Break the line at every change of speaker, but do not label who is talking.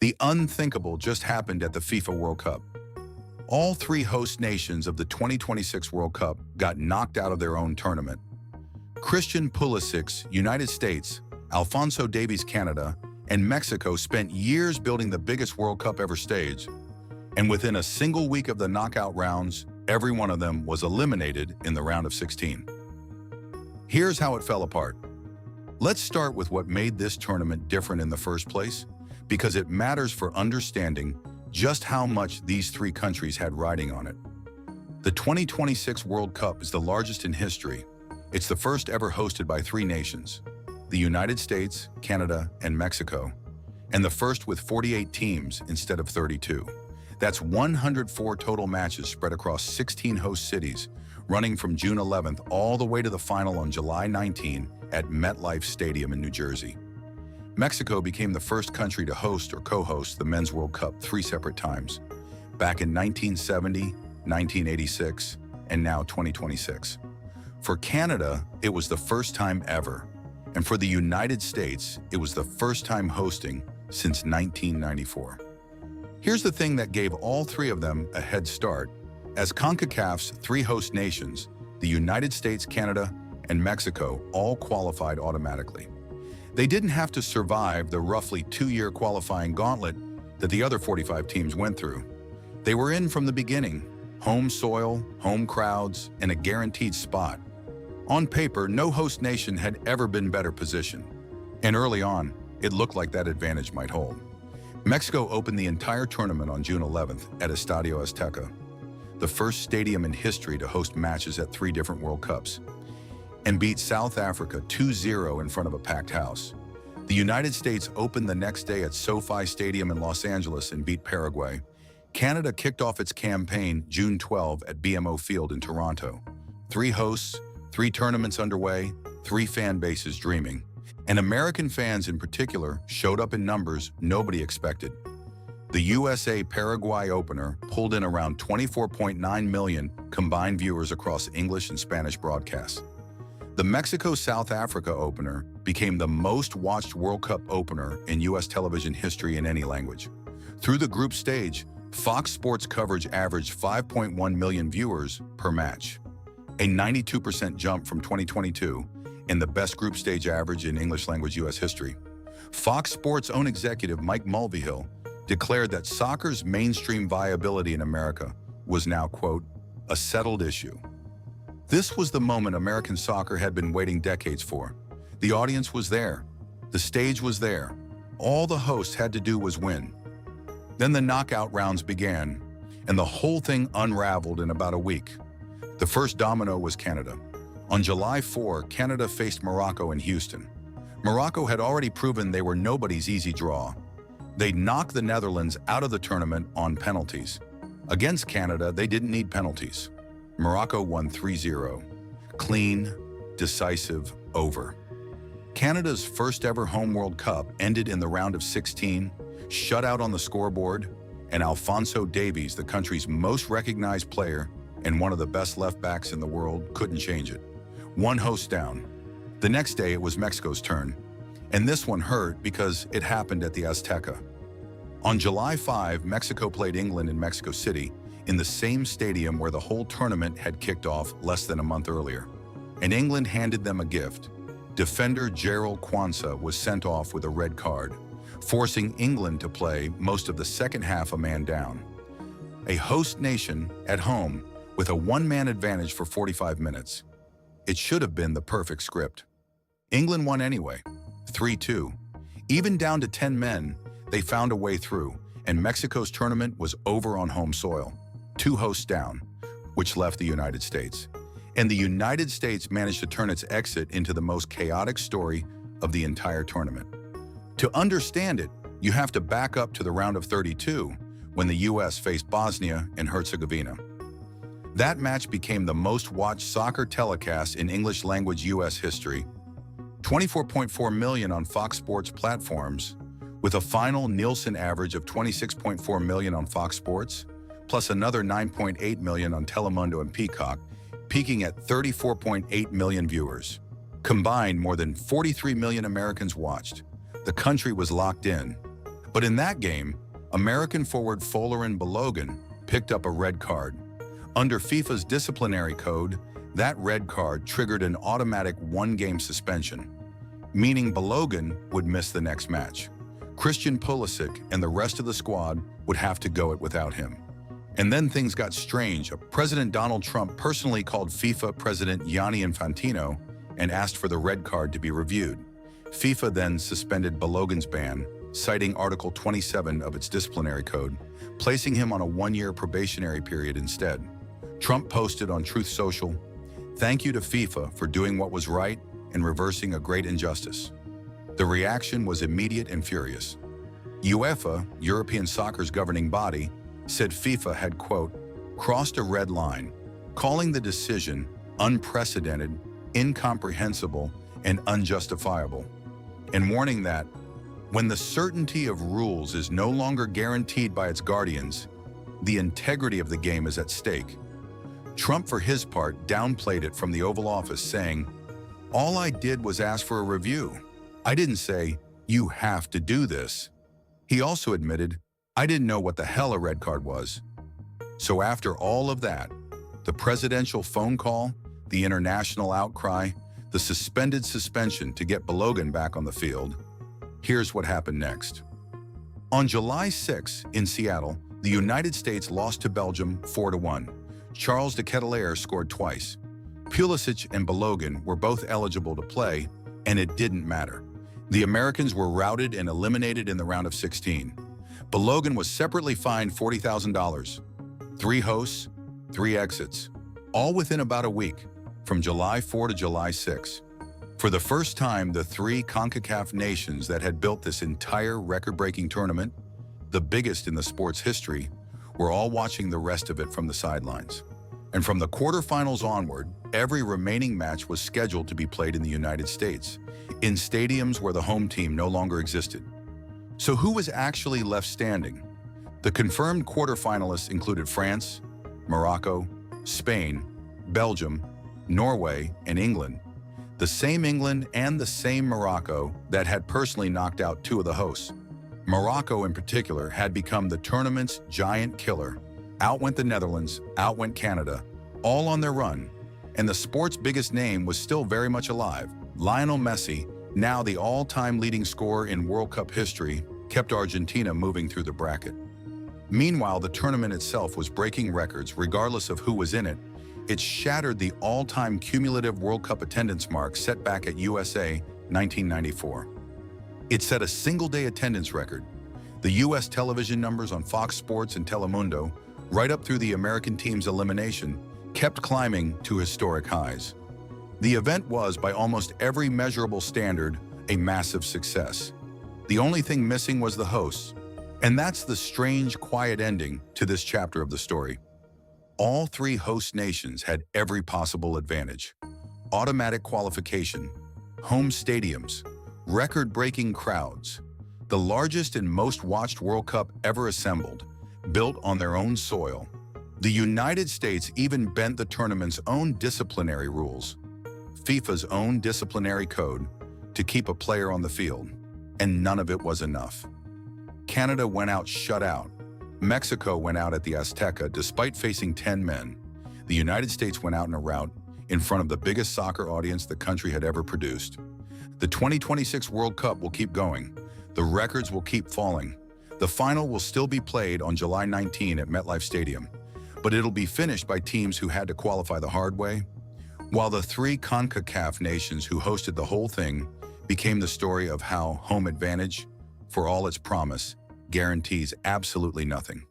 The unthinkable just happened at the FIFA World Cup. All three host nations of the 2026 World Cup got knocked out of their own tournament. Christian Pulisic's United States, Alphonso Davies' Canada, and Mexico spent years building the biggest World Cup ever staged. And within a single week of the knockout rounds, every one of them was eliminated in the round of 16. Here's how it fell apart. Let's start with what made this tournament different in the first place, because it matters for understanding just how much these three countries had riding on it. The 2026 World Cup is the largest in history. It's the first ever hosted by three nations, the United States, Canada, and Mexico, and the first with 48 teams instead of 32. That's 104 total matches spread across 16 host cities, running from June 11th all the way to the final on July 19 at MetLife Stadium in New Jersey. Mexico became the first country to host or co-host the Men's World Cup 3 separate times, back in 1970, 1986, and now 2026. For Canada, it was the first time ever, and for the United States, it was the first time hosting since 1994. Here's the thing that gave all three of them a head start. As CONCACAF's three host nations, the United States, Canada, and Mexico all qualified automatically. They didn't have to survive the roughly 2-year qualifying gauntlet that the other 45 teams went through. They were in from the beginning, home soil, home crowds, and a guaranteed spot. On paper, no host nation had ever been better positioned, and early on, it looked like that advantage might hold. Mexico opened the entire tournament on June 11th at Estadio Azteca, the first stadium in history to host matches at 3 different World Cups, and beat South Africa 2-0 in front of a packed house. The United States opened the next day at SoFi Stadium in Los Angeles and beat Paraguay. Canada kicked off its campaign June 12 at BMO Field in Toronto. 3 hosts, 3 tournaments underway, 3 fan bases dreaming. And American fans in particular showed up in numbers nobody expected. The USA-Paraguay opener pulled in around 24.9 million combined viewers across English and Spanish broadcasts. The Mexico-South Africa opener became the most watched World Cup opener in U.S. television history in any language. Through the group stage, Fox Sports coverage averaged 5.1 million viewers per match, a 92% jump from 2022 and the best group stage average in English-language U.S. history. Fox Sports' own executive Mike Mulvihill declared that soccer's mainstream viability in America was now, quote, a settled issue. This was the moment American soccer had been waiting decades for. The audience was there. The stage was there. All the hosts had to do was win. Then the knockout rounds began, and the whole thing unraveled in about a week. The first domino was Canada. On July 4, Canada faced Morocco in Houston. Morocco had already proven they were nobody's easy draw. They'd knocked the Netherlands out of the tournament on penalties. Against Canada, they didn't need penalties. Morocco won 3-0. Clean, decisive, over. Canada's first ever home World Cup ended in the round of 16, shutout on the scoreboard, and Alphonso Davies, the country's most recognized player and one of the best left-backs in the world, couldn't change it. 1 host down. The next day, it was Mexico's turn, and this one hurt because it happened at the Azteca. On July 5, Mexico played England in Mexico City, in the same stadium where the whole tournament had kicked off less than a month earlier. And England handed them a gift. Defender Gerald Quansah was sent off with a red card, forcing England to play most of the second half a man down. A host nation at home with a 1-man advantage for 45 minutes. It should have been the perfect script. England won anyway, 3-2. Even down to 10 men, they found a way through, and Mexico's tournament was over on home soil. 2 hosts down, which left the United States. And the United States managed to turn its exit into the most chaotic story of the entire tournament. To understand it, you have to back up to the round of 32, when the U.S. faced Bosnia and Herzegovina. That match became the most watched soccer telecast in English-language U.S. history, 24.4 million on Fox Sports platforms, with a final Nielsen average of 26.4 million on Fox Sports, plus another 9.8 million on Telemundo and Peacock, peaking at 34.8 million viewers. Combined, more than 43 million Americans watched. The country was locked in. But in that game, American forward Balogun picked up a red card. Under FIFA's disciplinary code, that red card triggered an automatic one-game suspension, meaning Balogun would miss the next match. Christian Pulisic and the rest of the squad would have to go it without him. And then things got strange. President Donald Trump personally called FIFA President Gianni Infantino and asked for the red card to be reviewed. FIFA then suspended Balogun's ban, citing Article 27 of its disciplinary code, placing him on a one-year probationary period instead. Trump posted on Truth Social, "Thank you to FIFA for doing what was right and reversing a great injustice." The reaction was immediate and furious. UEFA, European soccer's governing body, said FIFA had, quote, "crossed a red line," calling the decision unprecedented, incomprehensible, and unjustifiable, and warning that when the certainty of rules is no longer guaranteed by its guardians, the integrity of the game is at stake. Trump, for his part, downplayed it from the Oval Office, saying, "All I did was ask for a review. I didn't say, you have to do this." He also admitted, "I didn't know what the hell a red card was." So after all of that, the presidential phone call, the international outcry, the suspended suspension to get Balogun back on the field, here's what happened next. On July 6 in Seattle, the United States lost to Belgium 4-1. Charles de Ketelaere scored twice. Pulisic and Balogun were both eligible to play, and it didn't matter. The Americans were routed and eliminated in the round of 16. Balogun was separately fined $40,000. 3 hosts, 3 exits, all within about a week, from July 4 to July 6. For the first time, the 3 CONCACAF nations that had built this entire record-breaking tournament, the biggest in the sport's history, were all watching the rest of it from the sidelines. And from the quarterfinals onward, every remaining match was scheduled to be played in the United States, in stadiums where the home team no longer existed. So who was actually left standing? The confirmed quarterfinalists included France, Morocco, Spain, Belgium, Norway, and England. The same England and the same Morocco that had personally knocked out 2 of the hosts. Morocco in particular had become the tournament's giant killer. Out went the Netherlands, out went Canada, all on their run. And the sport's biggest name was still very much alive. Lionel Messi, now the all-time leading scorer in World Cup history, kept Argentina moving through the bracket. Meanwhile, the tournament itself was breaking records regardless of who was in it. It shattered the all-time cumulative World Cup attendance mark set back at USA 1994. It set a single-day attendance record. The U.S. television numbers on Fox Sports and Telemundo, right up through the American team's elimination, kept climbing to historic highs. The event was, by almost every measurable standard, a massive success. The only thing missing was the hosts, and that's the strange, quiet ending to this chapter of the story. All 3 host nations had every possible advantage: automatic qualification, home stadiums, record-breaking crowds, the largest and most watched World Cup ever assembled, built on their own soil. The United States even bent the tournament's own disciplinary rules, FIFA's own disciplinary code, to keep a player on the field. And none of it was enough. Canada went out shut out. Mexico went out at the Azteca despite facing 10 men. The United States went out in a rout in front of the biggest soccer audience the country had ever produced. The 2026 World Cup will keep going. The records will keep falling. The final will still be played on July 19 at MetLife Stadium, but it'll be finished by teams who had to qualify the hard way, while the 3 CONCACAF nations who hosted the whole thing became the story of how home advantage, for all its promise, guarantees absolutely nothing.